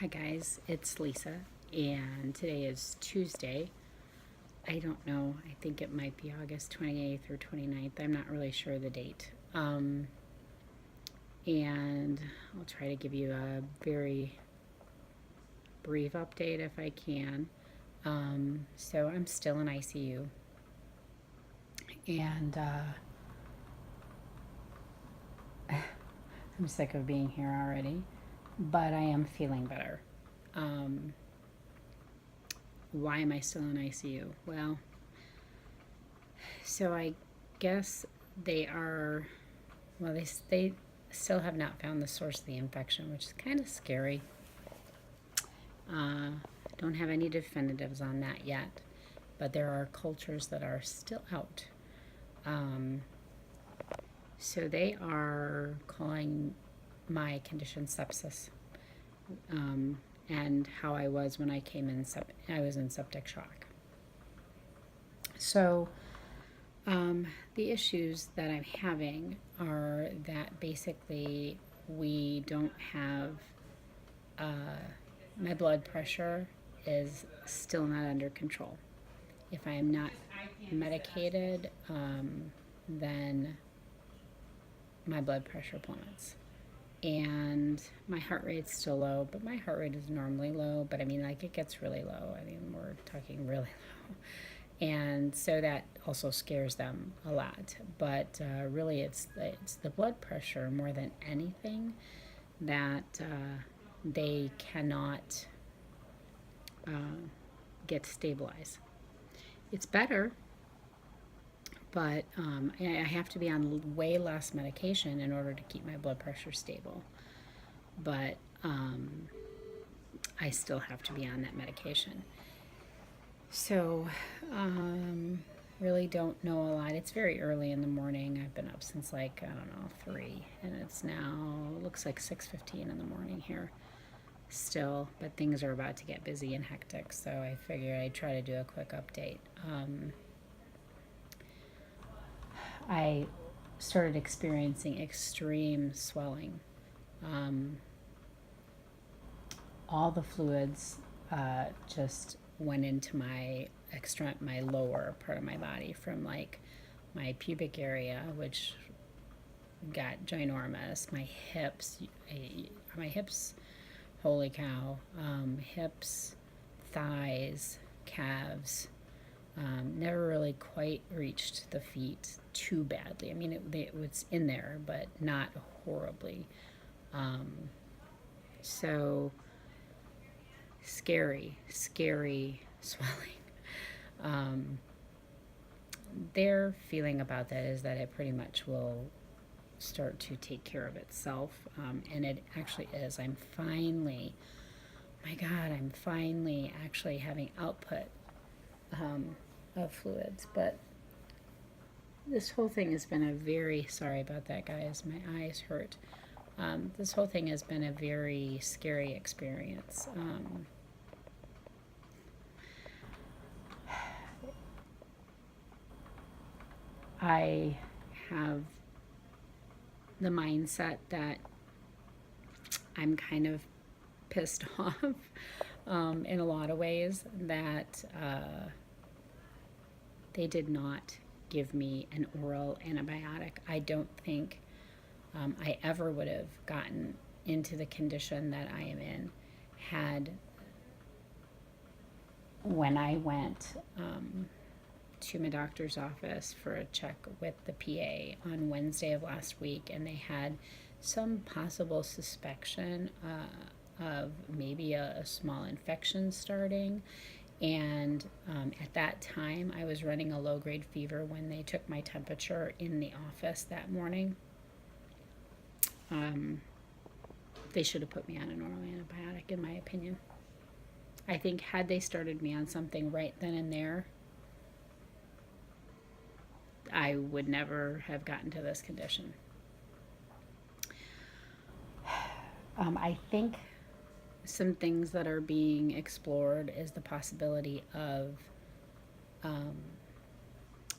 Hi guys, it's Lisa, and today is Tuesday. I don't know, I think it might be August 28th or 29th. I'm not really sure the date. And I'll try to give you a very brief update if I can. So I'm still in ICU, and I'm sick of being here already, but I am feeling better. Um, why am I still in ICU? Well, so I guess they are, well, they still have not found the source of the infection, which is kind of scary. Don't have any definitives on that yet, but there are cultures that are still out. Um, so they are calling my condition sepsis, and how I was when I came in, I was in septic shock. So the issues that I'm having are that basically we don't have, my blood pressure is still not under control. If I am not medicated, then my blood pressure plummets. And my heart rate's still low, but my heart rate is normally low, but I mean, like, it gets really low. I mean, we're talking really low. And so that also scares them a lot. But really, it's the blood pressure more than anything that they cannot get stabilized. It's better, but I have to be on way less medication in order to keep my blood pressure stable. But I still have to be on that medication. So, really don't know a lot. It's very early in the morning. I've been up since, like, I don't know, 3, and it's now, looks like 6:15 in the morning here still, but things are about to get busy and hectic, so I figured I'd try to do a quick update. I started experiencing extreme swelling. All the fluids just went into my lower part of my body, from like my pubic area, which got ginormous, my hips, holy cow, hips, thighs, calves. Never really quite reached the feet too badly. I mean, it was in there, but not horribly. So scary swelling. Their feeling about that is that it pretty much will start to take care of itself, and it actually is. I'm finally actually having output of fluids, but this whole thing has been a very, sorry about that, guys, my eyes hurt. This whole thing has been a very scary experience. I have the mindset that I'm kind of pissed off in a lot of ways that they did not give me an oral antibiotic. I don't think I ever would have gotten into the condition that I am in had, when I went to my doctor's office for a check with the PA on Wednesday of last week, and they had some possible suspicion of maybe a small infection starting. And at that time, I was running a low-grade fever when they took my temperature in the office that morning. They should have put me on an oral antibiotic, in my opinion. I think had they started me on something right then and there, I would never have gotten to this condition. I think some things that are being explored is the possibility of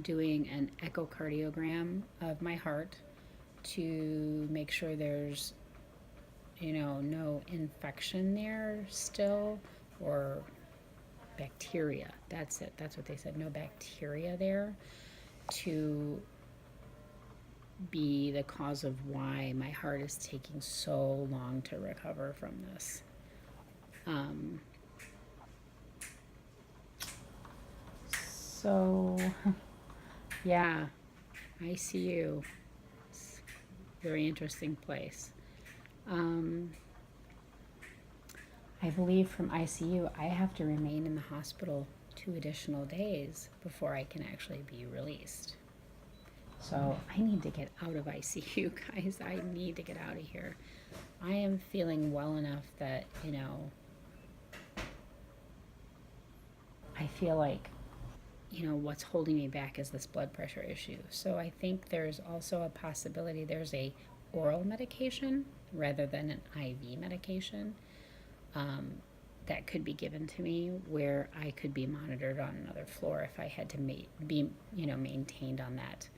doing an echocardiogram of my heart to make sure there's no infection there still, or bacteria. That's it. That's what they said. No bacteria there to be the cause of why my heart is taking so long to recover from this. So, yeah, ICU. It's a very interesting place. I believe from ICU, I have to remain in the hospital 2 additional days before I can actually be released. So I need to get out of ICU, guys. I need to get out of here. I am feeling well enough that, I feel like, what's holding me back is this blood pressure issue. So I think there's also a possibility there's a oral medication rather than an IV medication that could be given to me, where I could be monitored on another floor if I had to be maintained on that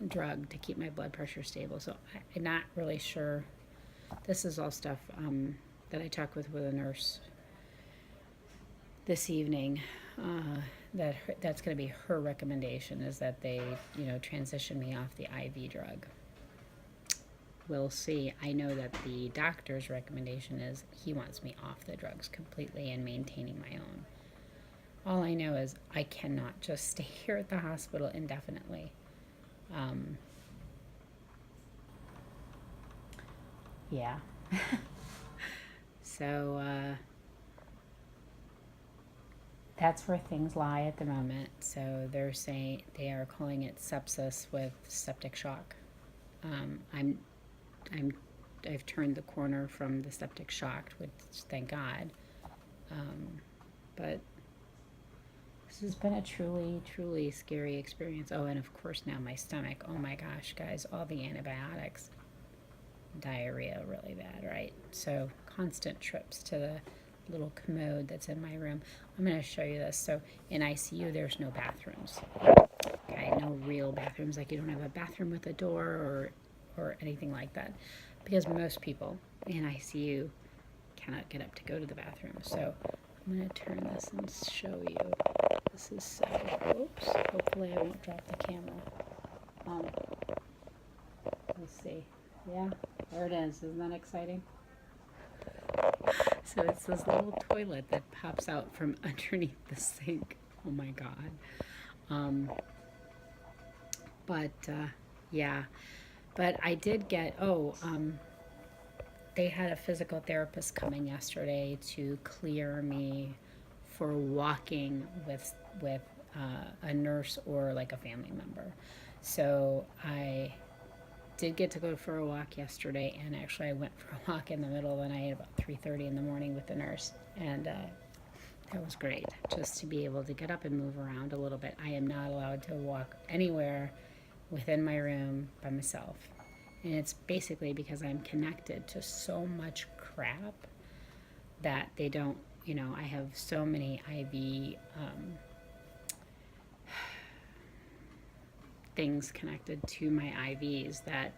drug to keep my blood pressure stable. So I'm not really sure. This is all stuff that I talked with a nurse this evening. That's going to be her recommendation, is that they transition me off the IV drug. We'll see. I know that the doctor's recommendation is he wants me off the drugs completely and maintaining my own. All I know is I cannot just stay here at the hospital indefinitely. Yeah. So that's where things lie at the moment. So they're saying they are calling it sepsis with septic shock. I've turned the corner from the septic shock, which thank God. But this has been a truly, truly scary experience. Oh, and of course now my stomach. Oh my gosh, guys, all the antibiotics. Diarrhea really bad, right? So constant trips to the little commode that's in my room. I'm going to show you this. So in ICU, there's no bathrooms. Okay, no real bathrooms. Like you don't have a bathroom with a door or anything like that, because most people in ICU cannot get up to go to the bathroom. So I'm going to turn this and show you. This is so, oops, hopefully I won't drop the camera. Let's see. Yeah, there it is. Isn't that exciting? So it's this little toilet that pops out from underneath the sink. Oh my God. Yeah. But I did get, they had a physical therapist come in yesterday to clear me for walking with a nurse or like a family member. So I did get to go for a walk yesterday, and actually I went for a walk in the middle of the night about 3:30 in the morning with the nurse, and that was great, just to be able to get up and move around a little bit. I am not allowed to walk anywhere within my room by myself, and it's basically because I'm connected to so much crap that they don't, I have so many IV things connected to my IVs that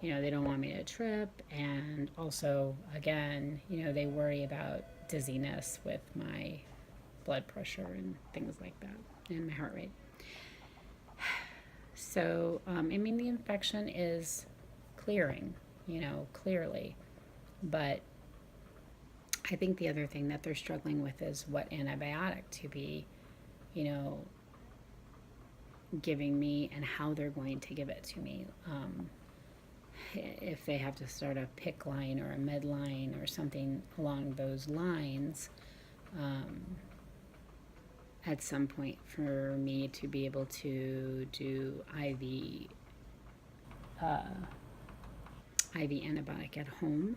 they don't want me to trip. And also, again, they worry about dizziness with my blood pressure and things like that, and my heart rate. So the infection is clearing, clearly, but I think the other thing that they're struggling with is what antibiotic to be giving me, and how they're going to give it to me. If they have to start a PIC line or a med line or something along those lines at some point, for me to be able to do IV antibiotic at home.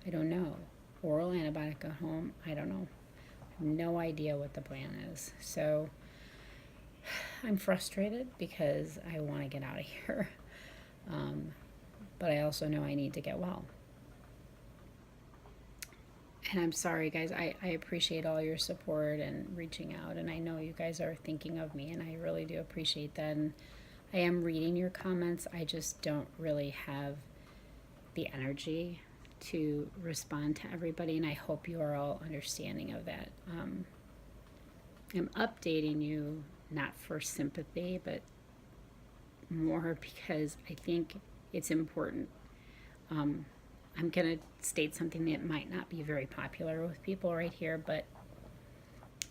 I don't know. Oral antibiotic at home, I don't know. I have no idea what the plan is. So I'm frustrated because I want to get out of here. But I also know I need to get well. And I'm sorry, guys. I appreciate all your support and reaching out. And I know you guys are thinking of me, and I really do appreciate that. And I am reading your comments. I just don't really have the energy to respond to everybody, and I hope you are all understanding of that. I'm updating you not for sympathy, but more because I think it's important. I'm going to state something that might not be very popular with people right here, but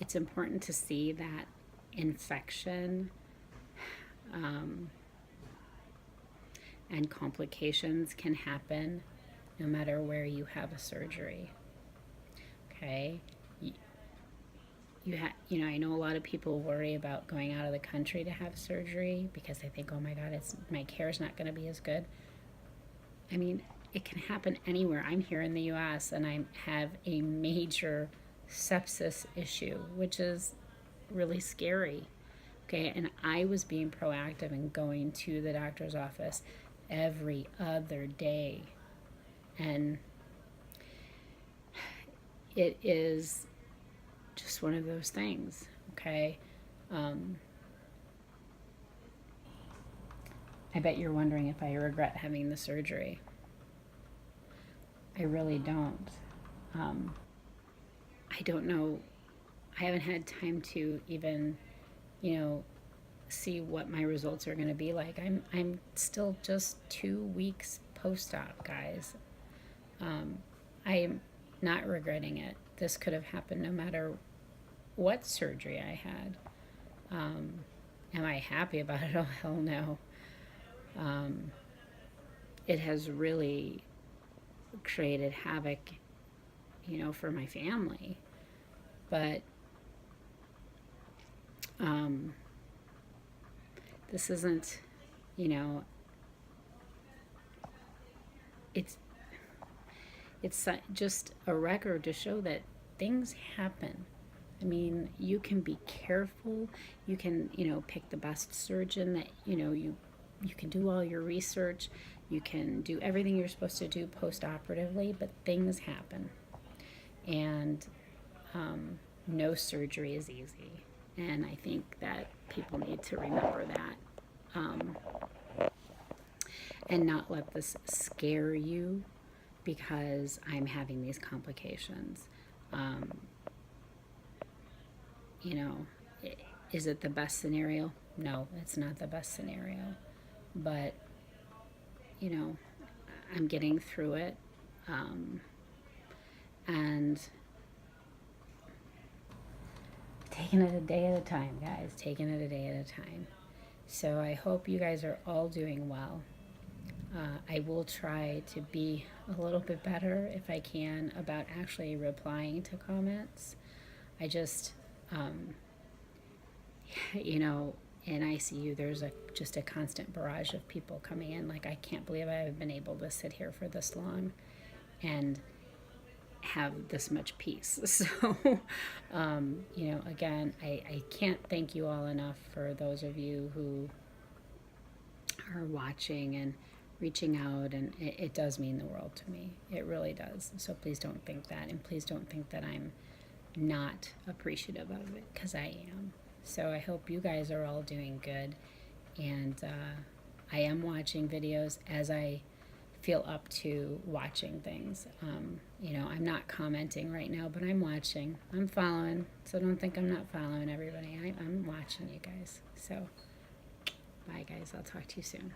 it's important to see that infection and complications can happen no matter where you have a surgery. Okay? I know a lot of people worry about going out of the country to have surgery because they think, oh my God, my care's not going to be as good. I mean, it can happen anywhere. I'm here in the U.S. and I have a major sepsis issue, which is really scary. Okay, and I was being proactive and going to the doctor's office every other day. And it is just one of those things, okay? I bet you're wondering if I regret having the surgery. I really don't. I don't know. I haven't had time to even, see what my results are going to be like. I'm still just 2 weeks post-op, guys. I am not regretting it. This could have happened no matter what surgery I had. Am I happy about it? Oh, hell no. It has really created havoc, for my family. But this isn't, it's just a record to show that things happen. I mean, you can be careful. You can, pick the best surgeon that, you can do all your research. You can do everything you're supposed to do post-operatively, but things happen. And no surgery is easy. And I think that people need to remember that. And not let this scare you because I'm having these complications. Is it the best scenario? No, it's not the best scenario. But, I'm getting through it. And taking it a day at a time, guys. Taking it a day at a time. So I hope you guys are all doing well. I will try to be a little bit better if I can about actually replying to comments. I just, in ICU, there's just a constant barrage of people coming in. Like, I can't believe I've been able to sit here for this long and have this much peace. So, again, I can't thank you all enough for those of you who are watching and reaching out, and it does mean the world to me. It really does. So please don't think that, and please don't think that I'm not appreciative of it, because I am. So I hope you guys are all doing good, and I am watching videos as I feel up to watching things. I'm not commenting right now, but I'm watching. I'm following, so don't think I'm not following everybody. I'm watching you guys. So bye, guys. I'll talk to you soon.